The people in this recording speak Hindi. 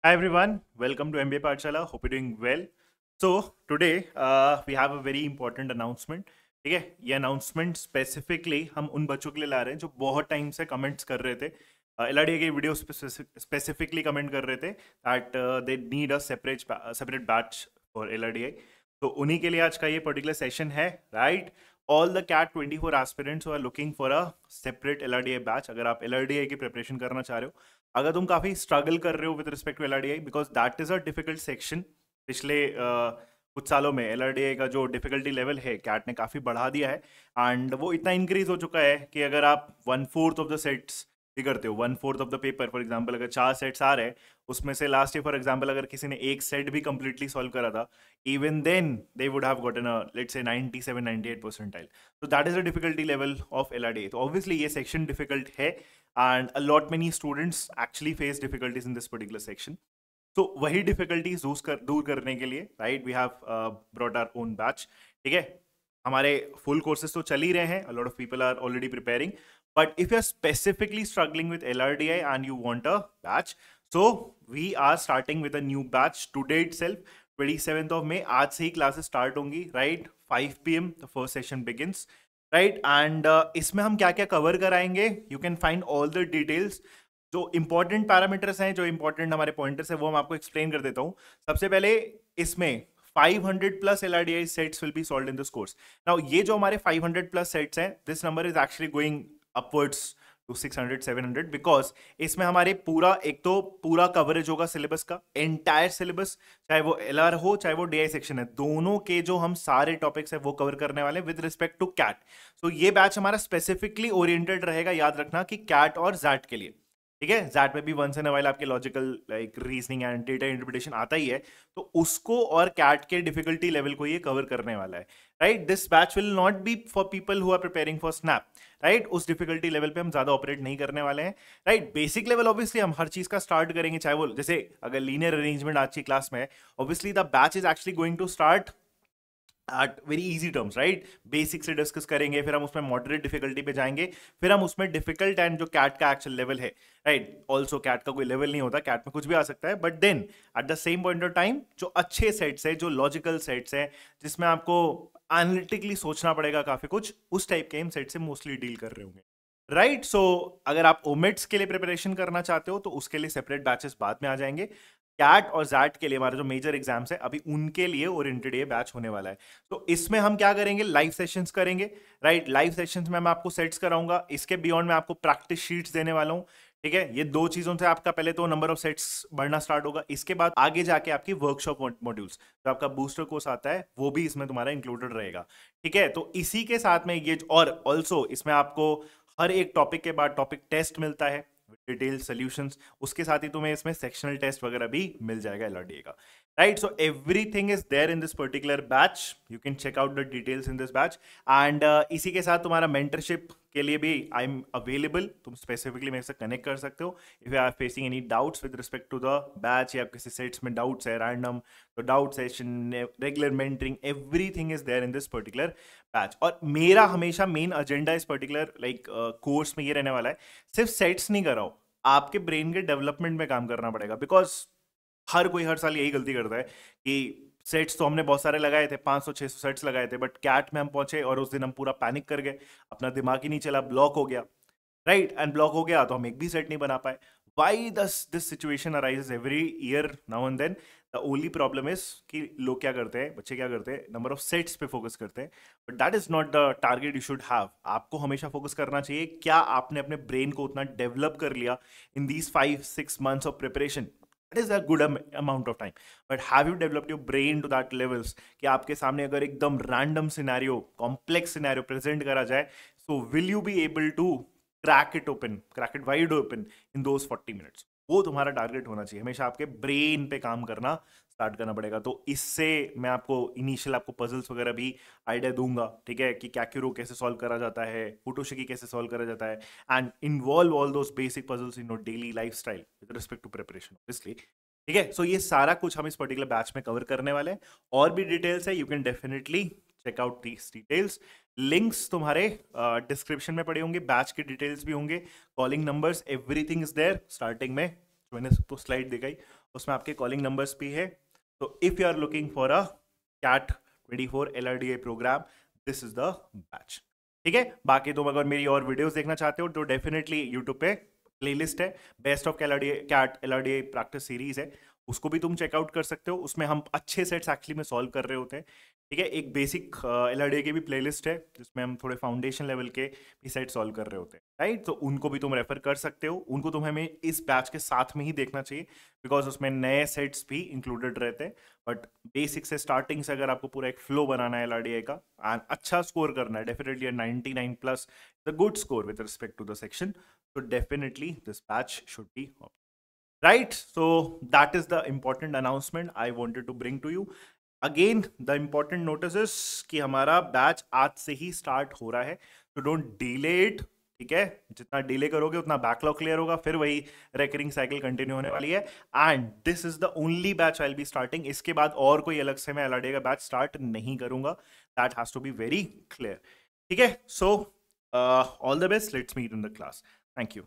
Hi everyone, welcome to MBA Pathshala. Hope you're doing well. So today we have a very important announcement. ठीक है, ये अनाउंसमेंट स्पेसिफिकली हम उन बच्चों के लिए ला रहे हैं जो बहुत टाइम से कमेंट्स कर रहे थे, LRDA की वीडियो स्पेसिफिकली कमेंट कर रहे थे that they need a separate batch for LRDA. तो उन्हीं के लिए आज का ये पर्टिकुलर सेशन है, right. All the CAT 24 aspirants who are looking for a separate LRDA batch. अगर आप LRDA की प्रिपरेशन करना चाह रहे हो, अगर तुम काफी स्ट्रगल कर रहे हो with respect to LRDI, because that is a difficult section. पिछले कुछ सालों में LRDI का जो डिफिकल्टी लेवल है कैट ने काफी बढ़ा दिया है. एंड वो इतना इंक्रीज हो चुका है कि अगर आप 1/4 ऑफ द सेट्स भी करते हो, 1/4 of the paper, for example अगर 4 सेट्स आ रहे हैं, उसमें से लास्ट ईयर फॉर एग्जाम्पल अगर किसी ने एक सेट भी कंप्लीटली सॉल्व करा था, even then they would have gotten a let's say 97-98 percentile. तो that is a difficulty level of LRDI. तो ऑब्वियसली ये सेक्शन डिफिकल्ट है and a lot many students actually face difficulties in this particular section. So वही difficulties दूर करने के लिए, right, we have brought our own batch. ठीक है, हमारे full courses तो चल ही रहे हैं, a lot of people are already preparing, but if you are specifically struggling with LRDI and you want a batch, so we are starting with a new batch today itself. 27th of May, आज से ही classes start होंगी, right, 5 PM the first session begins. Right. And इसमें हम क्या क्या कवर कराएंगे, you can find all the details. जो इंपॉर्टेंट पैरामीटर्स हैं, जो इंपॉर्टेंट हमारे पॉइंटर्स हैं, वो हम आपको एक्सप्लेन कर देता हूँ. सबसे पहले इसमें 500 plus LRDI sets will be solved in this course. Now ये जो हमारे 500 प्लस सेट्स हैं, this number is actually going upwards to 600-700, because इसमें हमारे पूरा एक तो पूरा कवरेज होगा सिलेबस का, एंटायर सिलेबस, चाहे वो LR हो चाहे वो DI सेक्शन है, दोनों के जो हम सारे टॉपिक्स है वो कवर करने वाले हैं विद रिस्पेक्ट टू कैट. तो ये बैच हमारा स्पेसिफिकली ओरिएंटेड रहेगा, याद रखना, कि कैट और जैट के लिए. ठीक है, जैट में भी वंस इन अ वाइल आपके logical like reasoning and data interpretation आता ही है, तो उसको और कैट के डिफिकल्टी लेवल को ये कवर करने वाला है. Right, this batch will not be for people who are preparing for SNAP. Right, उस डिफिकल्टी लेवल पे हम ज्यादा ऑपरेट नहीं करने वाले हैं. राइट, बेसिक लेवल ऑब्वियसली हम हर चीज का स्टार्ट करेंगे, चाहे वो जैसे अगर लीनियर अरेंजमेंट आज की क्लास में है, obviously the batch is actually going to start at very easy terms. Right, basic से डिस्कस करेंगे, फिर हम उसमें मॉडरेट डिफिकल्टी पे जाएंगे, फिर हम उसमें डिफिकल्ट एंड जो कैट का एक्चुअल लेवल है. राइट, ऑल्सो कैट का कोई लेवल नहीं होता, कैट में कुछ भी आ सकता है, but then at the same point of time जो अच्छे सेट्स है, जो लॉजिकल सेट्स है, जिसमें आपको एनालिटिकली सोचना पड़ेगा काफी कुछ, उस टाइप के हम सेट से मोस्टली डील कर रहे होंगे. राइट, सो अगर आप ओमिट्स के लिए प्रिपरेशन करना चाहते हो तो उसके लिए सेपरेट बैचेस बाद में आ जाएंगे. कैट और जैट के लिए हमारे जो मेजर एग्जाम्स है अभी, उनके लिए ओरिएंटेड ये बैच होने वाला है. तो इसमें हम क्या करेंगे, लाइव सेशंस करेंगे. राइट, लाइव सेशंस में मैं आपको सेट्स कराऊंगा, इसके बियॉन्ड मैं आपको प्रैक्टिस शीट्स देने वाला हूँ. ठीक है, ये दो चीजों से आपका पहले तो नंबर ऑफ सेट्स बढ़ना स्टार्ट होगा, इसके बाद आगे जाके आपकी वर्कशॉप मॉड्यूल्स, जो आपका बूस्टर कोर्स आता है, वो भी इसमें तुम्हारा इंक्लूडेड रहेगा. ठीक है, तो इसी के साथ में ये, और ऑल्सो इसमें आपको हर एक टॉपिक के बाद टॉपिक टेस्ट मिलता है, डिटेल सॉल्यूशंस, उसके साथ ही तुम्हें इसमें सेक्शनल टेस्ट वगैरह भी मिल जाएगा LRDA का. Right, so everything is there in this particular batch, you can check out the details in this batch. And इसी के साथ तुम्हारा मेंटरशिप के लिए भी आई एम अवेलेबल, तुम स्पेसिफिकली मेरे से कनेक्ट कर सकते हो if you are facing any doubts with respect to the batch, या किसी सेट्स में डाउट्स है रैंडम, तो doubt session, regular mentoring, everything is there in this particular batch. और मेरा हमेशा मेन एजेंडा इस पर्टिकुलर लाइक कोर्स में ये रहने वाला है, सिर्फ सेट्स नहीं कराओ, आपके ब्रेन के डेवलपमेंट में काम करना पड़ेगा. बिकॉज हर कोई हर साल यही गलती करता है कि सेट्स तो हमने बहुत सारे लगाए थे, 500-600 सेट्स लगाए थे, बट कैट में हम पहुंचे और उस दिन हम पूरा पैनिक कर गए, अपना दिमाग ही नहीं चला, ब्लॉक हो गया. राइट, एंड ब्लॉक हो गया तो हम एक भी सेट नहीं बना पाए. Why this situation arises every year now and then. The only problem is कि लोग क्या करते हैं, बच्चे क्या करते हैं, नंबर ऑफ सेट्स पे फोकस करते हैं, but that is not the target you should have. आपको हमेशा फोकस करना चाहिए, क्या आपने अपने ब्रेन को उतना डेवलप कर लिया in these 5-6 months of preparation. That is a good amount of time. But have you developed your brain to that levels कि आपके सामने अगर एकदम random scenario, complex scenario present करा जाए, so will you be able to crack it wide open in those 40 minutes? वो तुम्हारा टारगेट होना चाहिए, हमेशा आपके ब्रेन पे काम करना स्टार्ट करना पड़ेगा. तो इससे मैं आपको इनिशियल आपको पजल्स वगैरह भी आइडिया दूंगा. ठीक है, कि कैक्यूरो कैसे सॉल्व करा जाता है, फुटोशिकी कैसे सॉल्व करा जाता है, and involve all those basic puzzles in your daily lifestyle with respect to preparation obviously. ठीक है, सो ये सारा कुछ हम इस पर्टिकुलर बैच में कवर करने वाले हैं. और भी डिटेल्स है, you can definitely check out these details. Links तुम्हारे डिस्क्रिप्शन में पड़े होंगे, बैच के डिटेल्स भी होंगे, calling numbers, everything is there. Starting में जो मैंने तो स्लाइड दिखाई उसमें आपके कॉलिंग नंबर्स भी है। तो if you are looking for a CAT 24 LRDA program, this is the batch. ठीक है, बाकी तुम अगर मेरी और वीडियोस देखना चाहते हो तो डेफिनेटली यूट्यूब पे प्लेलिस्ट है, best of CAT LRDA practice series है, उसको भी तुम चेकआउट कर सकते हो। उसमें हम अच्छे सेट्स एक्चुअली में सॉल्व कर रहे होते हैं। ठीक है, एक बेसिक LRDA की भी प्लेलिस्ट है जिसमें हम थोड़े फाउंडेशन लेवल के भी सेट सॉल्व कर रहे होते हैं, राइट। तो उनको भी तुम रेफर कर सकते हो, उनको तुम हमें इस बैच के साथ में ही देखना चाहिए बिकॉज उसमें नए सेट्स भी इंक्लूडेड रहते हैं। बट बेसिक से स्टार्टिंग से अगर आपको पूरा एक फ्लो बनाना है LRDA का एंड अच्छा स्कोर करना है, definitely 99 plus the good score with respect to the section, तो definitely this batch should be right. So that is the important announcement I wanted to bring to you. Again the important notice कि हमारा बैच आज से ही स्टार्ट हो रहा है, तो डोंट डिले इट। ठीक है, जितना डिले करोगे उतना बैकलॉग क्लियर होगा, फिर वही रेकरिंग साइकिल कंटिन्यू होने वाली है। And this is the only batch I will be starting. इसके बाद और कोई अलग से मैं LRDA का बैच स्टार्ट नहीं करूंगा, that has to be very clear. ठीक है, so all the best, let's meet in the class. Thank you.